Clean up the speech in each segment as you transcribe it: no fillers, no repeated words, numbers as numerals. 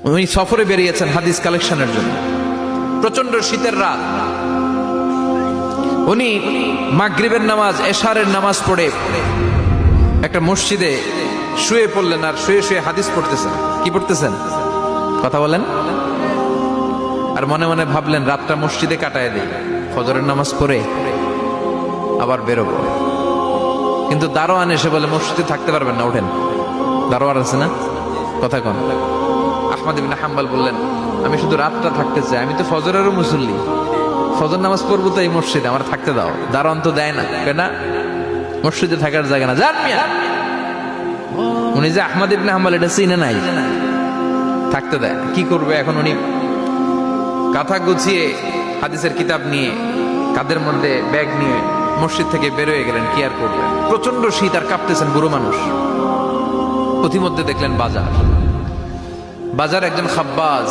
উনি সফরে বেরিয়েছেন হাদিস কালেকশনের জন্য। প্রচন্ড শীতের রাত, উনি মাগরিবের নামাজ, এশারের নামাজ পড়ে একটা মসজিদে শুয়ে পড়লেন, আর শুয়ে শুয়ে হাদিস পড়তেছেন। কি পড়তেছেন? কথা বলেন। আর মনে মনে ভাবলেন রাতটা মসজিদে কাটায় দেই, ফজরের নামাজ পড়ে আবার বেরোবো। কিন্তু দারোয়ান এসে বলে মসজিদে থাকতে পারবেন না, ওঠেন। দারোয়ান আছে না, কথা কন। আহমদ ইবনে হাম্বল বললেন আমি শুধু রাতটা থাকতে চাই, আমি তো ফজরেরও মুসল্লি, ফজর নামাজ পড়বো তো এই মসজিদে, আমার থাকতে দাও। দারোয়ান তো দেয় না, কেনা মসজিদে থাকার জায়গা না, যান মিয়া। উনি যে আহমদ ইবনে হাম্বল এটা চিনে নাই, থাকতে দেয়। কি করবে এখন? উনি কাঁথা গুছিয়ে হাদিসের কিতাব নিয়ে কাঁধের মধ্যে ব্যাগ নিয়ে মসজিদ থেকে বেরোয় গেলেন। কি আর করলেন, প্রচন্ড শীত, আর কাঁপতেছেন, বুড়ো মানুষ। পথিমধ্যে দেখলেন বাজার, বাজার একজন খাব্বাজ,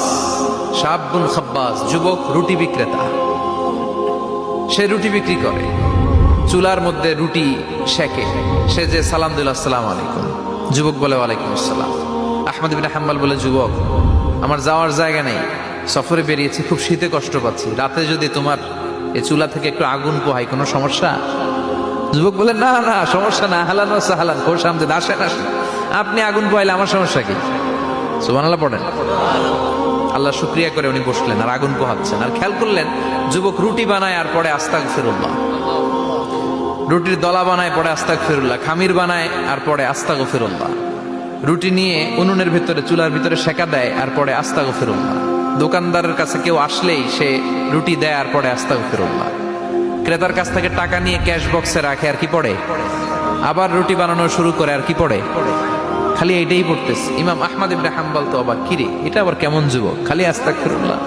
শাবুন খাব্বাজ, যুবক রুটি বিক্রেতা। সে রুটি বিক্রি করে, চুলার মধ্যে রুটি সেকে। সে যে সালাম দিল আসসালামু আলাইকুম, যুবক বলে ওয়ালাইকুম আসসালাম। আহমদ ইবনে হাম্বল বলে যুবক আমার যাওয়ার জায়গা নেই, সফরে বেরিয়েছি, খুব শীতে কষ্ট পাচ্ছি, রাতে যদি তোমার এই চুলা থেকে একটু আগুন পোহাই কোনো সমস্যা? যুবক বলে না না সমস্যা না, হালান ও সাহালান, খোশ আমদেদ, আসেন আসেন, আপনি আগুন পোহাইলে আমার সমস্যা কি? সুবহানাল্লাহ পড়েন। আল্লাহ শুকরিয়া করে উনি বসলেন আর আগুন পোহাচ্ছেন। আর খেয়াল করলেন যুবক রুটি বানায় আর পরে আস্তাগফিরুল্লাহ, রুটির দলা বানায় পরে আস্তাগফিরুল্লাহ, খামির বানায় আর পরে আস্তাগফিরুল্লাহ, রুটি নিয়ে উনুনের ভিতরে চুলার ভিতরে সেকা দেয় আর পরে আস্তাগফিরুল্লাহ, দোকানদারের কাছে কেউ আসলেই সে রুটি দেয় আর পরে আস্তাগফিরুল্লাহ, ক্রেতার কাছ থেকে টাকা নিয়ে ক্যাশ বক্সে রাখে আর কি পড়ে, আবার রুটি বানানো শুরু করে আর কি পড়ে, খালি এইটাই পড়তেছে। ইমাম আহমদ ইবনে হাম্বল তো অবাক, কিরে এটা আবার কেমন যুবক, খালি আস্তাগফিরুল্লাহ।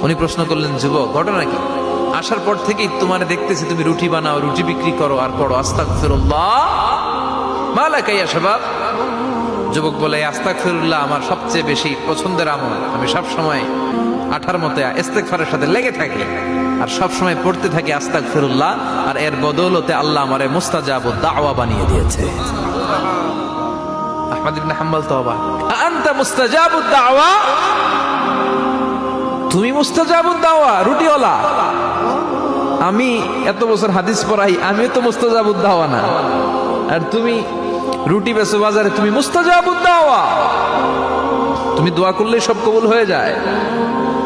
উনি প্রশ্ন করলেন যুবক ঘটনা কি? আসার পর থেকেই তোমার দেখতেছি তুমি রুটি বানাও, রুটি বিক্রি করো আর পড়ো আস্তাগফিরুল্লাহ, মালাকা ইয়া শাবাব। যুবক বলে আস্তাগফিরুল্লাহ আমার সবচেয়ে বেশি পছন্দের আমল, আমি সব সময় আঠার মতে ইস্তেগফারের সাথে লেগে থাকি আর সব সময় পড়তে থাকি আস্তাগফিরুল্লাহ, আর এর বদৌলতে আল্লাহ আমারে মুস্তাজাবুদ দাওয়া বানিয়ে দিয়েছে। আহমদ ইবনে হাম্বল তো অবাক, আনতা মুস্তাজাবুদ দাওয়া, তুমি মুস্তাজাবুদ দাওয়া, রুটিওয়ালা। আমি এত বছর হাদিস পড়াই, আমিও তো মুস্তাজাবুদ দাওয়া না, আর তুমি রুটি বেচো বাজারে, তুমি মুস্তাজাবুদ দাওয়া, তুমি দোয়া করলেই সব কবুল হয়ে যায়।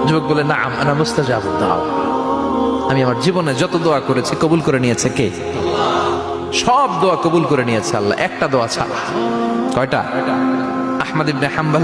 যুবক বলে না আনা মুস্তাজাবুদ দাওয়া, আমি আমার জীবনে যত দোয়া করেছি কবুল করে নিয়েছে কে? সব দোয়া কবুল করে নিয়েছে আল্লাহ, একটা দোয়া ছাড়া। কয়টা? আহমদ ইবনে হাম্বল